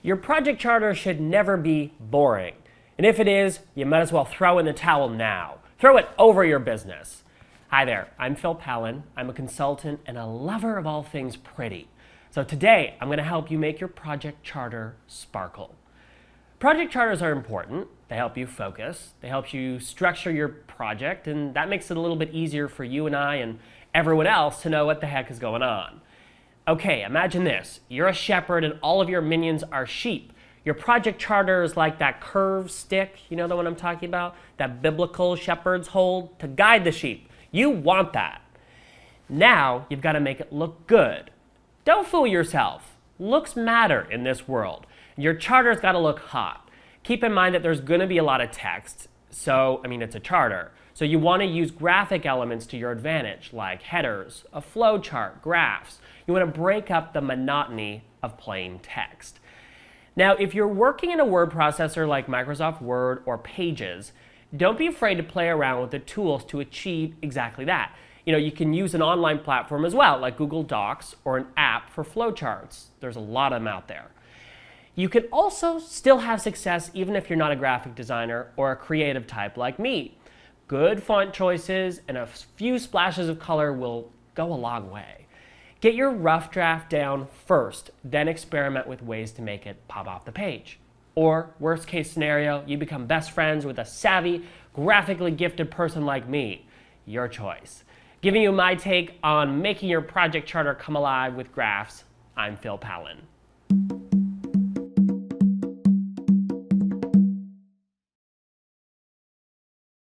Your project charter should never be boring. And if it is, you might as well throw in the towel now. Throw it over your business. Hi there, I'm Phil Pallen. I'm a consultant and a lover of all things pretty. So today, I'm going to help you make your project charter sparkle. Project charters are important. They help you focus. They help you structure your project, and that makes it a little bit easier for you and I and everyone else to know what the heck is going on. Okay, imagine this. You're a shepherd and all of your minions are sheep. Your project charter is like that curved stick, you know the one I'm talking about? That biblical shepherds hold to guide the sheep. You want that. Now, you've got to make it look good. Don't fool yourself. Looks matter in this world. Your charter's got to look hot. Keep in mind that there's going to be a lot of text. It's a charter. So you want to use graphic elements to your advantage, like headers, a flow chart, graphs. You want to break up the monotony of plain text. Now, if you're working in a word processor like Microsoft Word or Pages, don't be afraid to play around with the tools to achieve exactly that. You can use an online platform as well, like Google Docs or an app for flowcharts. There's a lot of them out there. You can also still have success even if you're not a graphic designer or a creative type like me. Good font choices and a few splashes of color will go a long way. Get your rough draft down first, then experiment with ways to make it pop off the page. Or, worst case scenario, you become best friends with a savvy, graphically gifted person like me. Your choice. Giving you my take on making your project charter come alive with graphs, I'm Phil Pallen.